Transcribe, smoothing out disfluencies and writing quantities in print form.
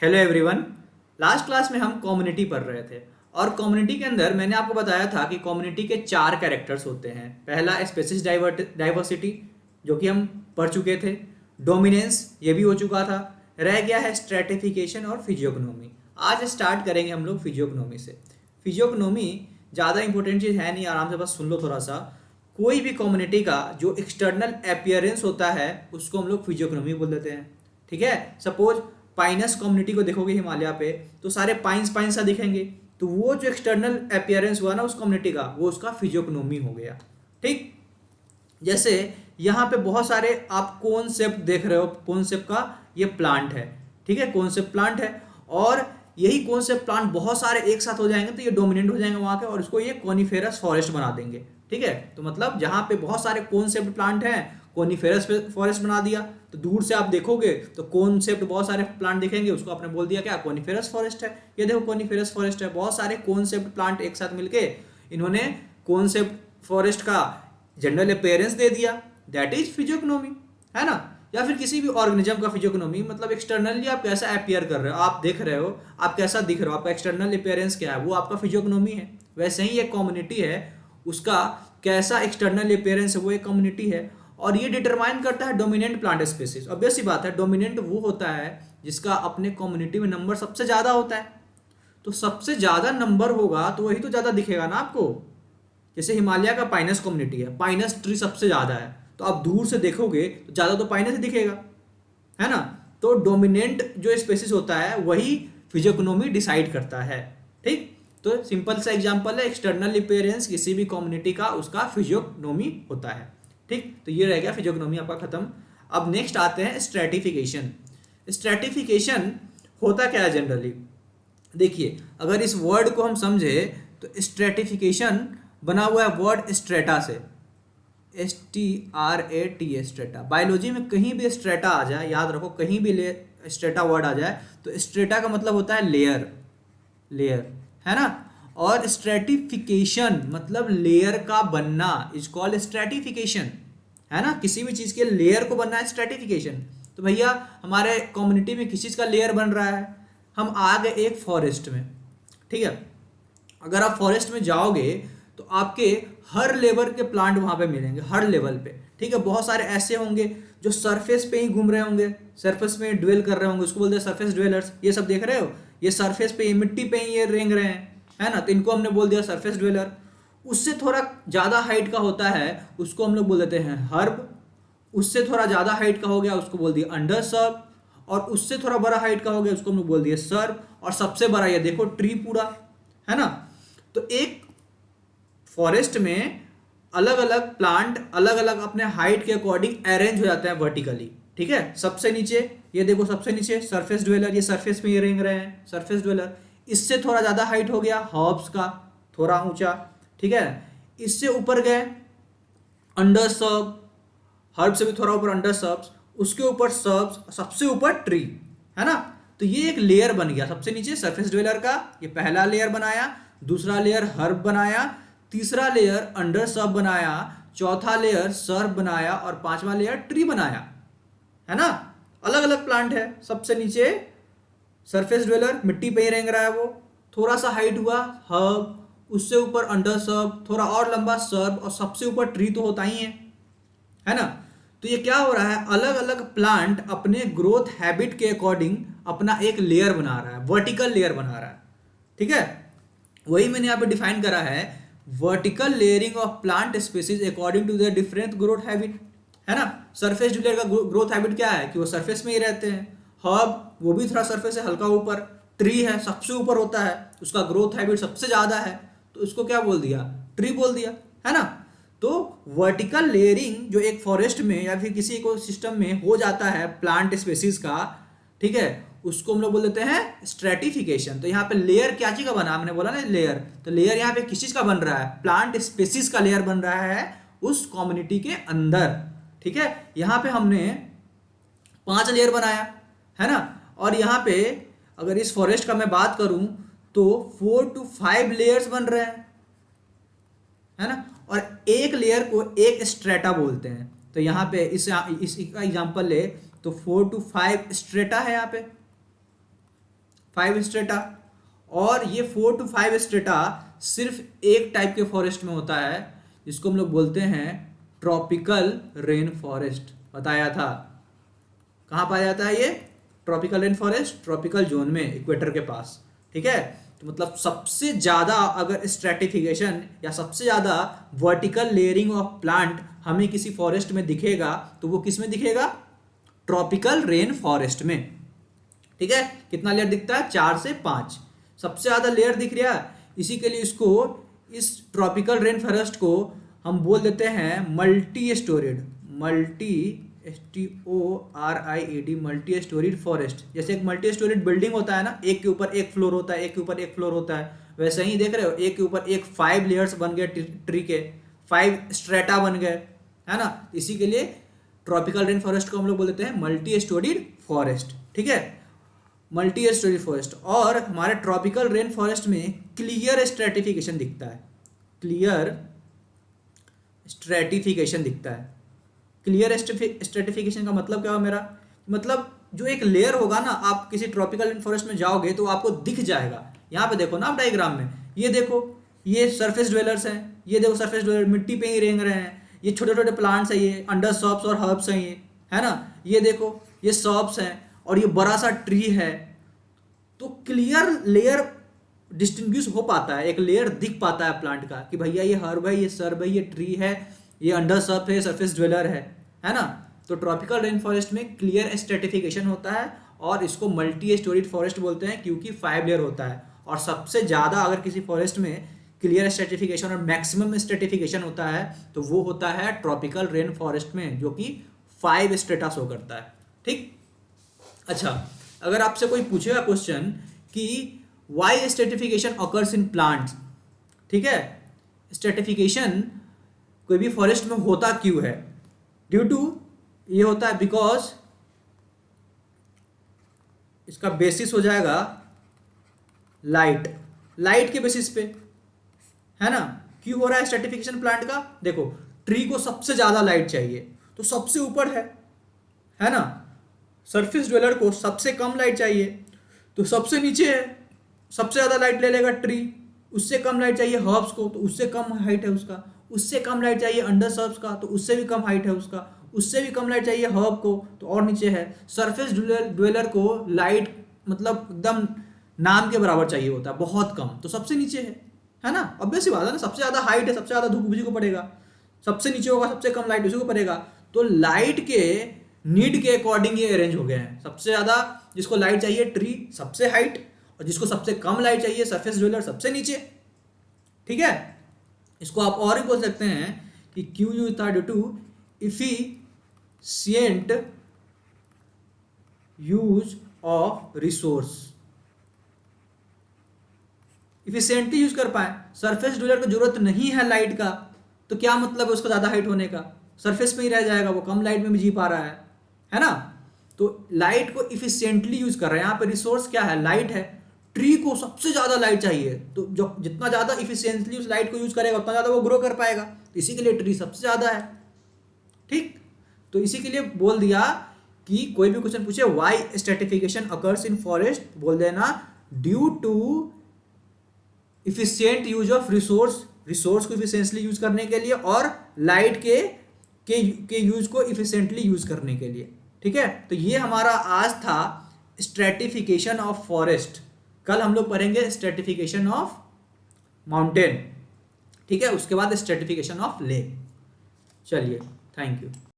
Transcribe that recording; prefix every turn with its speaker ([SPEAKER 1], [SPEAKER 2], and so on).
[SPEAKER 1] Hello everyone. Last class में हम community पढ़ रहे थे और कम्युनिटी के अंदर मैंने आपको बताया था कि कम्युनिटी के चार कैरेक्टर्स होते हैं। पहला स्पेसिस डाइवर्सिटी जो कि हम पढ़ चुके थे, डोमिनेंस ये भी हो चुका था, रह गया है स्ट्रेटिफिकेशन और फिजियोग्नोमी। आज स्टार्ट करेंगे हम लोग फिजियोग्नोमी से। फिजियोग्नोमी ज़्यादा इंपॉर्टेंट चीज़ है नहीं, आराम से बस सुन लो थोड़ा सा। कोई भी कम्युनिटी का जो एक्सटर्नल अपीयरेंस होता है उसको हम लोग फिजियोग्नोमी बोल देते हैं। ठीक है, सपोज पाइनस कम्युनिटी को देखोगे हिमालय पे तो सारे पाइंस पाइंस सा दिखेंगे, तो वो जो एक्सटर्नल अपीयरेंस हुआ ना उस कम्युनिटी का, वो उसका फिजियोग्नोमी हो गया। ठीक, जैसे यहाँ पे बहुत सारे आप कॉन्सेप्ट देख रहे हो, कॉन्सेप्ट का ये प्लांट है। ठीक है, कॉन्सेप्ट प्लांट है और यही कॉन्सेप्ट प्लांट बहुत सारे एक साथ हो जाएंगे तो ये डोमिनेंट हो जाएंगे वहाँ के और इसको ये कॉनिफेरस फॉरेस्ट बना देंगे। ठीक है, तो मतलब जहाँ पे बहुत सारे कॉन्सेप्ट प्लांट हैं कॉनिफेरस फॉरेस्ट बना दिया, तो दूर से आप देखोगे तो कॉन्सेप्ट बहुत सारे प्लांट दिखेंगे, उसको आपने बोल दिया क्या, कॉनिफेरस फॉरेस्ट है। ये देखो कॉनिफेरस फॉरेस्ट है, बहुत सारे कॉन्सेप्ट प्लांट एक साथ मिलके इन्होंने कॉन्सेप्ट फॉरेस्ट का जनरल अपीयरेंस दे दिया, दैट इज फिजियोग्नोमी, है ना। या फिर किसी भी ऑर्गेनिज्म का फिजियोग्नोमी मतलब एक्सटर्नली आप कैसा अपीयर कर रहे हो, आप देख रहे हो आप कैसा दिख रहे हो, आपका एक्सटर्नल अपीयरेंस क्या है, वो आपका फिजियोग्नोमी है। वैसे ही एक कम्युनिटी है, उसका कैसा एक्सटर्नल अपीयरेंस है वो एक कम्युनिटी है और ये डिटरमाइन करता है डोमिनेंट प्लांट स्पीसीज। ऑब्वियस सी बात है, डोमिनेंट वो होता है जिसका अपने कम्युनिटी में नंबर सबसे ज़्यादा होता है। तो सबसे ज़्यादा नंबर होगा तो वही तो ज़्यादा दिखेगा ना आपको। जैसे हिमालय का पाइनस कम्युनिटी है, पाइनस ट्री सबसे ज़्यादा है, तो आप दूर से देखोगे तो ज़्यादा तो पाइनस ही दिखेगा, है ना। तो डोमिनेंट जो स्पेसिस होता है वही फिजियोग्नोमी डिसाइड करता है। ठीक, तो सिंपल सा एग्जांपल है, एक्सटर्नल अपीयरेंस किसी भी कम्युनिटी का उसका फिजियोग्नोमी होता है। ठीक, तो ये रह गया फिजियोग्नोमी आपका खत्म। अब नेक्स्ट आते हैं स्ट्रेटिफिकेशन। स्ट्रेटिफिकेशन होता क्या है जनरली, देखिए अगर इस वर्ड को हम समझे तो स्ट्रेटिफिकेशन बना हुआ है वर्ड स्ट्रेटा से, STRATA, स्ट्रेटा। बायोलॉजी में कहीं भी स्ट्रेटा आ जाए, याद रखो कहीं भी स्ट्रेटा वर्ड आ जाए तो स्ट्रेटा का मतलब होता है लेयर, लेयर, है ना। और स्ट्रेटिफिकेशन मतलब लेयर का बनना, इज कॉल्ड स्ट्रेटिफिकेशन, है ना। किसी भी चीज़ के लेयर को बनना है स्ट्रेटिफिकेशन। तो भैया हमारे कम्युनिटी में किस चीज़ का लेयर बन रहा है, हम आ गए एक फॉरेस्ट में। ठीक है, अगर आप फॉरेस्ट में जाओगे तो आपके हर लेवल के प्लांट वहाँ पे मिलेंगे, हर लेवल पे। ठीक है, बहुत सारे ऐसे होंगे जो सरफेस पे ही घूम रहे होंगे, सरफेस में ड्वेल कर रहे होंगे, उसको बोलते हैं सरफेस ड्वेलर्स। ये सब देख रहे हो, ये सरफेस पे, ये मिट्टी पे ही ये रेंग रहे हैं, है ना, तो इनको हमने बोल दिया सरफेस ड्वेलर। उससे थोड़ा ज़्यादा हाइट का होता है उसको हम लोग बोल देते हैं हर्ब। उससे थोड़ा ज़्यादा हाइट का हो गया उसको बोल दिया अंडर सर्ब, और उससे थोड़ा बड़ा हाइट का हो गया उसको हम लोग बोल दिया सर्ब, और सबसे बड़ा ये देखो ट्री पूरा, है ना। तो एक फॉरेस्ट में अलग अलग प्लांट अलग अलग अपने हाइट के अकॉर्डिंग अरेंज हो जाते हैं वर्टिकली। ठीक है, सबसे नीचे ये देखो, सबसे नीचे सरफेस ड्वेलर, ये सरफेस में ये रेंग रहे हैं सरफेस ड्वेलर। इससे थोड़ा ज़्यादा हाइट हो गया हर्ब्स का, थोड़ा ऊंचा। ठीक है, इससे ऊपर गए अंडर सर्ब, हर्ब से भी थोड़ा ऊपर अंडर सर्ब्स, उसके ऊपर सर्ब्स, सबसे ऊपर ट्री, है ना। तो ये एक लेयर बन गया, सबसे नीचे सरफेस ड्वेलर का ये पहला लेयर बनाया, दूसरा लेयर हर्ब बनाया, तीसरा लेयर अंडर सर्ब बनाया, चौथा लेयर सर्ब बनाया और पांचवा लेयर ट्री बनाया, है ना। अलग अलग प्लांट है, सबसे नीचे सरफेस ड्वेलर मिट्टी पे ही रेंग रहा है वो, थोड़ा सा हाइट हुआ हर्ब, उससे ऊपर अंडर सर्ब, थोड़ा और लंबा सर्ब, और सबसे ऊपर ट्री तो होता ही है ना। तो ये क्या हो रहा है, अलग अलग प्लांट अपने ग्रोथ हैबिट के अकॉर्डिंग अपना एक लेयर बना रहा है, वर्टिकल लेयर बना रहा है। ठीक है, वही मैंने यहाँ पे डिफाइन करा है, vertical layering of plant species according to their different growth habit, है ना। सरफेस ड्वेलर का ग्रोथ हैबिट क्या है कि वो सरफेस में ही रहते हैं, हर्ब वो भी थोड़ा सरफेस से हल्का ऊपर, ट्री है सबसे ऊपर होता है, उसका ग्रोथ हैबिट सबसे ज़्यादा है, तो उसको क्या बोल दिया, ट्री बोल दिया, है ना। तो वर्टिकल लेयरिंग जो एक फॉरेस्ट में या फिर किसी इकोसिस्टम में हो जाता है प्लांट स्पेसीज का, ठीक है, उसको हम लोग बोल देते हैं स्ट्रेटिफिकेशन। तो यहाँ पे लेयर क्या चीज़ का बना, मैंने बोला ना लेयर, तो लेयर यहाँ पे किस चीज़ का बन रहा है, प्लांट स्पेसीज का लेयर बन रहा है उस कम्युनिटी के अंदर। ठीक है, यहाँ पे हमने 5 लेयर बनाया, है ना। और यहाँ पे अगर इस फॉरेस्ट का मैं बात करूँ तो 4 to 5 लेयर्स बन रहे हैं, है ना। और एक लेयर को एक स्ट्रेटा बोलते हैं। तो यहाँ पे इसका एग्जांपल ले तो 4 to 5 स्ट्रेटा है यहाँ पे, 5 स्ट्रेटा। और ये 4 to 5 स्ट्रेटा सिर्फ एक टाइप के फॉरेस्ट में होता है जिसको हम लोग बोलते हैं ट्रॉपिकल रेन फॉरेस्ट। बताया था कहाँ पाया जाता है ये tropical rain forest, tropical zone में, इक्वेटर के पास। ठीक है, तो मतलब सबसे ज़्यादा अगर स्ट्रेटिफिकेशन या सबसे ज़्यादा वर्टिकल लेयरिंग ऑफ प्लांट हमें किसी फॉरेस्ट में दिखेगा तो वो किस में दिखेगा? ट्रॉपिकल रेन फॉरेस्ट में। ठीक है, कितना लेयर दिखता है? 4 से 5 सबसे ज़्यादा लेयर दिख रहा है। इसी के लिए इसको, इस ट्रॉपिकल रेन फॉरेस्ट को हम बोल देते हैं multi storeyed, multi storeyed forest. जैसे एक मल्टी स्टोरेड बिल्डिंग होता है ना, एक के ऊपर एक फ्लोर होता है, एक के ऊपर एक फ्लोर होता है, वैसे ही देख रहे हो एक के ऊपर एक 5 लेयर्स बन गए ट्री के, 5 स्ट्रेटा बन गए, है ना। इसी के लिए ट्रॉपिकल रेन फॉरेस्ट को हम लोग बोल देते हैं मल्टी स्टोरेड फॉरेस्ट। ठीक है, मल्टी स्टोरेज फॉरेस्ट। और हमारे ट्रॉपिकल रेन फॉरेस्ट में क्लियर स्ट्रेटिफिकेशन दिखता है, क्लियर स्ट्रेटिफिकेशन दिखता है। क्लियर स्ट्रेटिफिकेशन का मतलब क्या हुआ मेरा? मतलब जो एक लेयर होगा ना, आप किसी ट्रॉपिकल रेन फॉरेस्ट में जाओगे तो आपको दिख जाएगा। यहाँ पे देखो ना आप डायग्राम में, ये देखो ये सरफेस ड्वेलर्स हैं, ये देखो सरफेस ड्वेलर मिट्टी पे ही रेंग रहे हैं, ये छोटे छोटे प्लांट्स हैं, ये अंडर सॉप्स और हर्ब्स हैं, ये है ना, ये देखो ये सॉप्स हैं और ये बड़ा सा ट्री है। तो क्लियर लेयर डिस्टिंग्विश हो पाता है, एक लेयर दिख पाता है प्लांट का कि भैया ये हर्ब है, ये सर्ब है, ये ट्री है, ये अंडर सर्फ है, सरफेस ड्वेलर है ना। तो ट्रॉपिकल रेन फॉरेस्ट में क्लियर स्ट्रेटिफिकेशन होता है और इसको मल्टी स्टोरेड फॉरेस्ट बोलते हैं क्योंकि 5 लेयर होता है। और सबसे ज़्यादा अगर किसी फॉरेस्ट में क्लियर स्ट्रेटिफिकेशन और मैक्सिमम स्ट्रेटिफिकेशन होता है तो वो होता है ट्रॉपिकल रेन फॉरेस्ट में, जो कि 5 स्ट्रेटा शो करता है। ठीक, अच्छा, अगर आपसे कोई पूछेगा क्वेश्चन कि why stratification occurs in plants, ठीक है, स्ट्रेटिफिकेशन कोई भी फॉरेस्ट में होता क्यों है? ड्यू टू, ये होता है बिकॉज, इसका बेसिस हो जाएगा लाइट के बेसिस पे, है ना। क्यों हो रहा है स्ट्रेटिफिकेशन प्लांट का? देखो ट्री को सबसे ज्यादा लाइट चाहिए तो सबसे ऊपर है ना। सरफेस ड्वेलर को सबसे कम लाइट चाहिए तो सबसे नीचे है, सबसे ज्यादा लाइट ले लेगा ट्री। उससे कम लाइट चाहिए हर्ब्स को तो उससे कम हाइट है उसका। उससे कम लाइट चाहिए अंडर सर्फ्स का तो उससे भी कम हाइट है उसका। उससे भी कम लाइट चाहिए हर्ब को तो और नीचे है। सरफेस ड्वेलर को लाइट मतलब एकदम नाम के बराबर चाहिए होता है, बहुत कम, तो सबसे नीचे है ना। ऑब्वियस सी बात है ना, सबसे ज़्यादा हाइट है, सबसे ज़्यादा धूप उसी को पड़ेगा, सबसे नीचे होगा सबसे कम लाइट उसी को पड़ेगा। तो लाइट के नीड के अकॉर्डिंग ये अरेंज हो गए हैं। सबसे ज़्यादा जिसको लाइट चाहिए ट्री सबसे हाइट, और जिसको सबसे कम लाइट चाहिए सरफेस ड्वेलर सबसे नीचे। ठीक है, इसको आप और भी बोल सकते हैं कि क्यू यूज था due to efficient use of resource. Efficiently use कर पाए। सरफेस ड्वेलर को जरूरत नहीं है लाइट का तो क्या मतलब है उसको ज्यादा हाइट होने का? सरफेस में ही रह जाएगा, वो कम लाइट में भी जी पा रहा है ना। तो लाइट को इफिशिएंटली यूज कर रहे हैं। यहाँ पे रिसोर्स क्या है? लाइट है। ट्री को सबसे ज्यादा लाइट चाहिए तो जो जितना ज्यादा इफिशिएंटली उस लाइट को यूज करेगा उतना ज्यादा वो ग्रो कर पाएगा, तो इसी के लिए ट्री सबसे ज्यादा है। ठीक, तो इसी के लिए बोल दिया कि कोई भी क्वेश्चन पूछे why stratification occurs in forest, बोल देना due to efficient use of resource को इफिशिएंटली यूज करने के लिए और लाइट के यूज को इफिशिएंटली यूज करने के लिए। ठीक है, तो ये हमारा आज था स्ट्रेटिफिकेशन ऑफ फॉरेस्ट। कल हम लोग पढ़ेंगे स्ट्रेटिफिकेशन ऑफ माउंटेन। ठीक है, उसके बाद स्ट्रेटिफिकेशन ऑफ लेक। चलिए, थैंक यू।